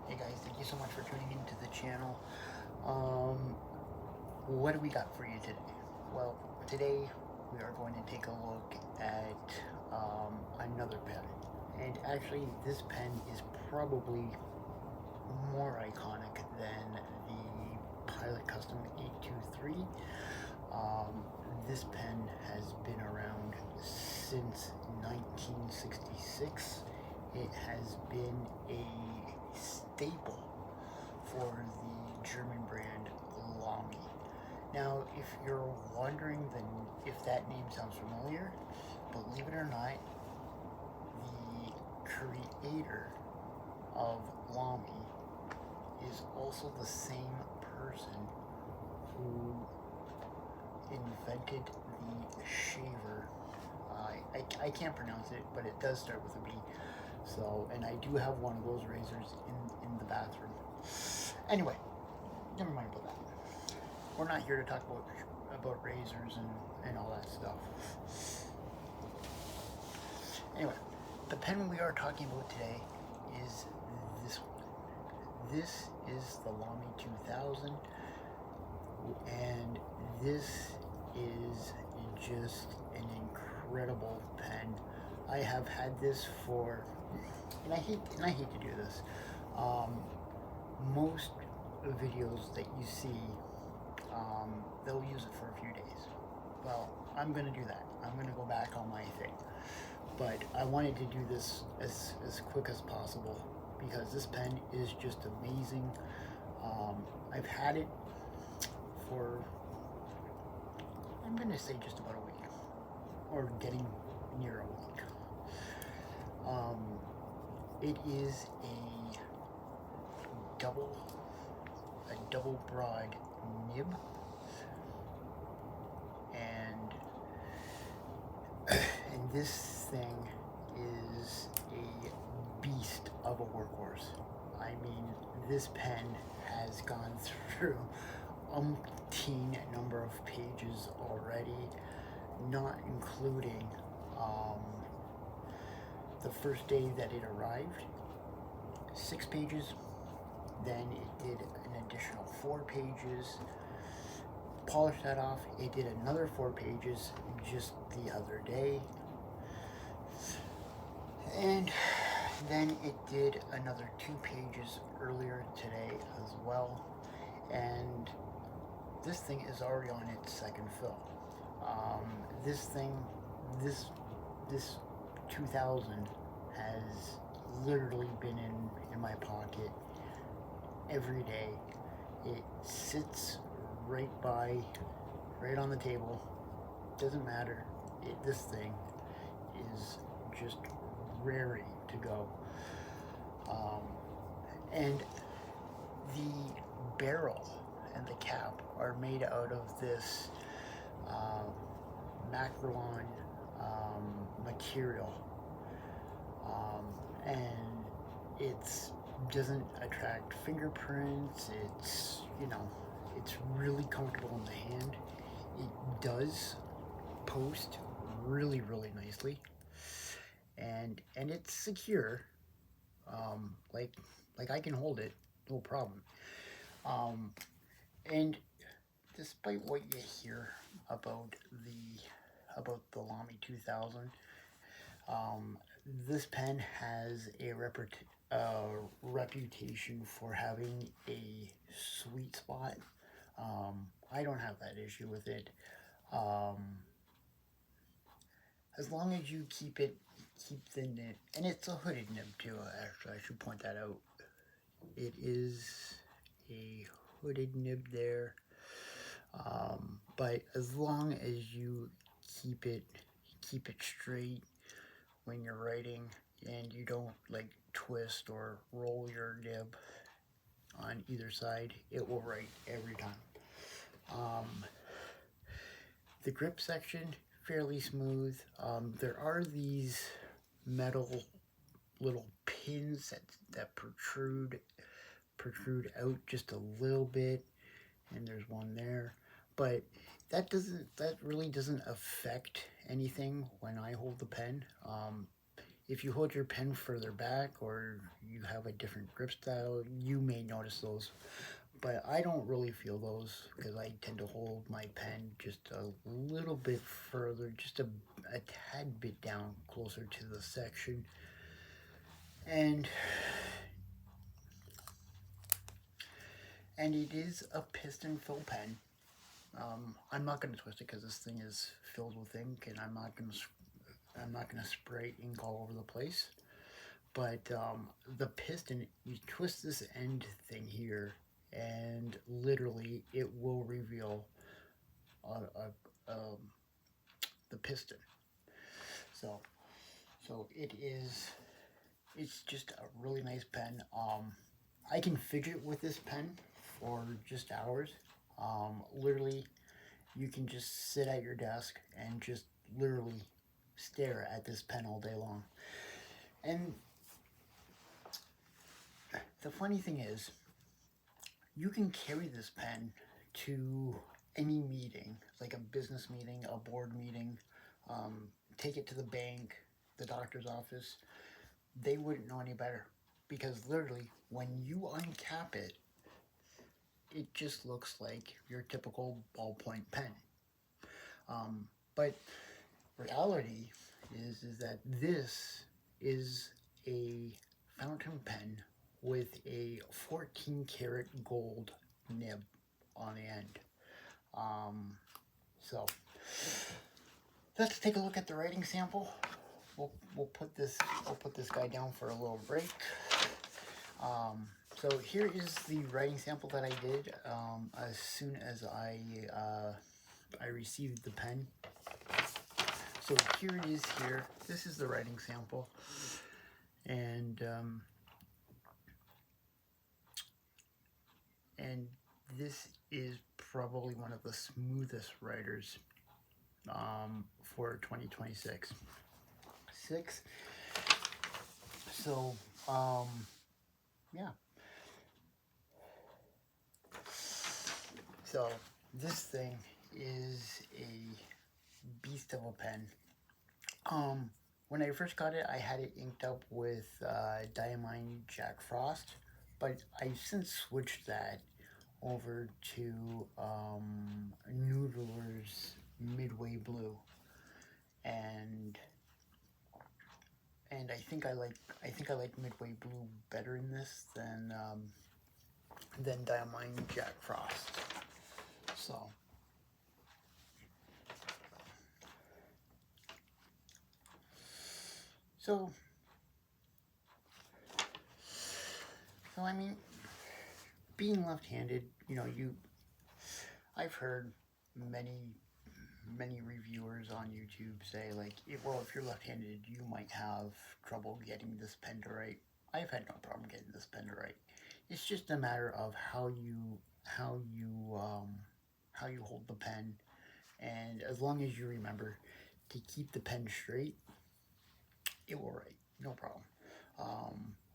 Hey guys, thank you so much for tuning into the channel. What do we got for you today? Well, today we are going to take a look at another pen. And actually, this pen is probably more iconic than the Pilot Custom 823. This pen has been around since 1966. It has been a staple for the German brand Lamy. Now, if you're wondering then if that name sounds familiar, believe it or not, the creator of Lamy is also the same person who invented the shaver. I can't pronounce it, but it does start with a B. So, and I do have one of those razors in the bathroom. Anyway, never mind about that. We're not here to talk about razors and all that stuff. Anyway, the pen we are talking about today is this one. This is the Lamy 2000, and this is just an incredible pen. I have had this for, and I hate to do this. Most videos that you see, they'll use it for a few days. Well, I'm gonna do that. I'm gonna go back on my thing. But I wanted to do this as quick as possible because this pen is just amazing. I've had it for, I'm gonna say, just about a week, or getting near a week. It is a double broad nib, and this thing is a beast of a workhorse. I mean, this pen has gone through umpteen number of pages already, not including the first day that it arrived, 6 pages. Then it did an additional 4 pages. Polished that off, it did another 4 pages just the other day. And then it did another 2 pages earlier today as well. And this thing is already on its second fill. This 2000 has literally been in my pocket every day. It sits right on the table. Doesn't matter. This thing is just raring to go. And the barrel and the cap are made out of this Macrolon material, and it doesn't attract fingerprints. It's really comfortable in the hand. It does post really nicely, and it's secure. Like I can hold it, no problem. And despite what you hear about the Lamy 2000, this pen has a reputation for having a sweet spot. I don't have that issue with it. As long as you keep the nib, and it's a hooded nib too. Actually, I should point that out. It is a hooded nib there. But as long as you keep it straight when you're writing, and you don't like twist or roll your nib on either side, it will write every time. The grip section, fairly smooth. There are these metal little pins that protrude out just a little bit, and there's one there, but that really doesn't affect anything when I hold the pen. If you hold your pen further back or you have a different grip style, you may notice those. But I don't really feel those because I tend to hold my pen just a little bit further, just a tad bit down closer to the section. And it is a piston fill pen. I'm not going to twist it because this thing is filled with ink, and I'm not going to spray ink all over the place. But the piston, you twist this end thing here, and literally it will reveal the piston. So it's just a really nice pen. I can fidget with this pen for just hours. Literally, you can just sit at your desk and just literally stare at this pen all day long. And the funny thing is, you can carry this pen to any meeting, like a business meeting, a board meeting, take it to the bank, the doctor's office. They wouldn't know any better because literally when you uncap it, it just looks like your typical ballpoint pen. But reality is that this is a fountain pen with a 14 karat gold nib on the end. So let's take a look at the writing sample. We'll put this guy down for a little break. So here is the writing sample that I did as soon as I received the pen. So here it is here. This is the writing sample. And this is probably one of the smoothest writers for 2026. So, yeah. So this thing is a beast of a pen. When I first got it, I had it inked up with Diamine Jack Frost, but I've since switched that over to Noodler's Midway Blue, and I think I like Midway Blue better in this than Diamine Jack Frost. So I mean, being left-handed, I've heard many reviewers on YouTube say, like, well, if you're left-handed, you might have trouble getting this pen to write. I've had no problem getting this pen to write. It's just a matter of how you hold the pen, and as long as you remember to keep the pen straight, it will write, no problem.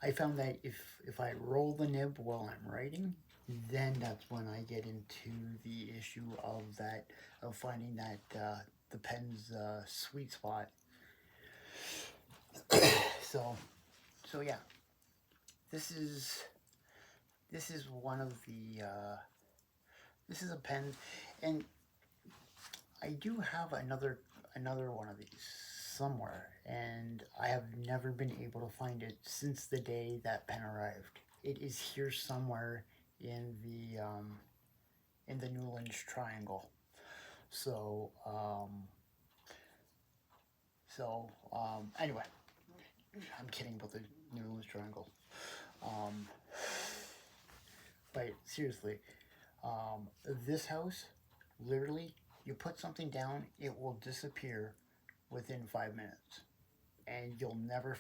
I found that if I roll the nib while I'm writing, then that's when I get into the issue of finding that the pen's sweet spot. So yeah, this is one of the this is a pen, and I do have another one of these somewhere, and I have never been able to find it since the day that pen arrived. It is here somewhere in the Newlands Triangle. So anyway, I'm kidding about the Newlands Triangle. But seriously, this house, literally, you put something down, it will disappear within 5 minutes, and you'll never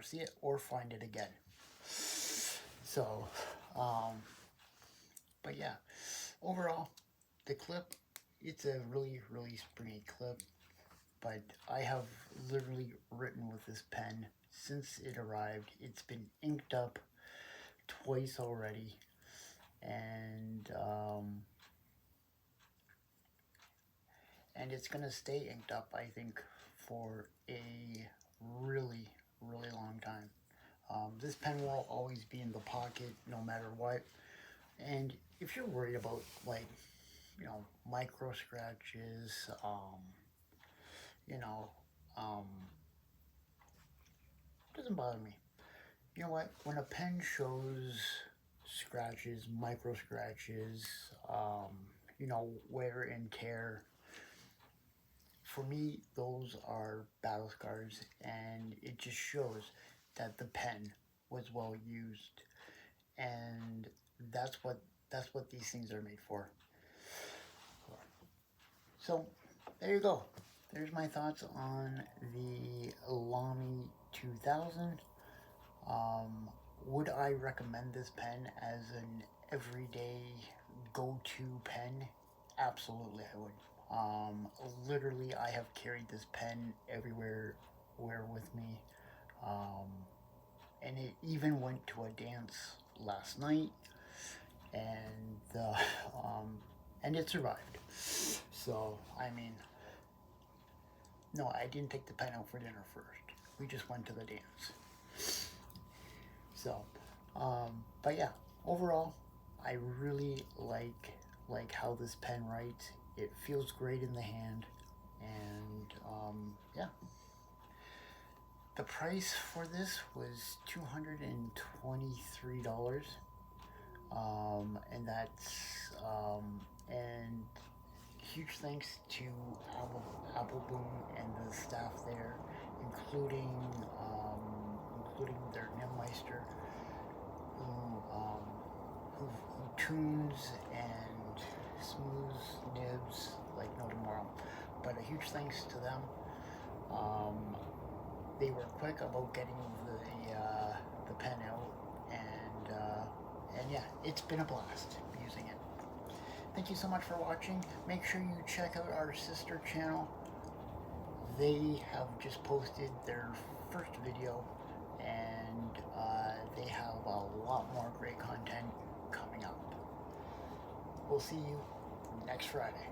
see it or find it again. So, but yeah, overall, the clip, it's a really springy clip. But I have literally written with this pen since it arrived. It's been inked up twice already, and it's gonna stay inked up, I think, for a really really long time. This pen will always be in the pocket no matter what. And if you're worried about, like, micro scratches, you know, um, doesn't bother me. You know what? When a pen shows scratches, micro scratches, wear and tear, for me, those are battle scars, and it just shows that the pen was well used, and that's what these things are made for. So there you go. There's my thoughts on the Lamy 2000. Would I recommend this pen as an everyday go-to pen? Absolutely, I would. Literally, I have carried this pen everywhere with me, um, and it even went to a dance last night, and and it survived. So I mean, no, I didn't take the pen out for dinner first. We just went to the dance. So, but yeah, overall, I really like how this pen writes. It feels great in the hand, and yeah. The price for this was $223, and that's and huge thanks to Apple Boom and the staff there, including their Nimmeister, who tunes and smooths nibs like no tomorrow. But a huge thanks to them. They were quick about getting the pen out, and yeah, it's been a blast using it. Thank you so much for watching. Make sure you check out our sister channel. They have just posted their first video, and they have a lot more great content coming up. We'll see you next Friday.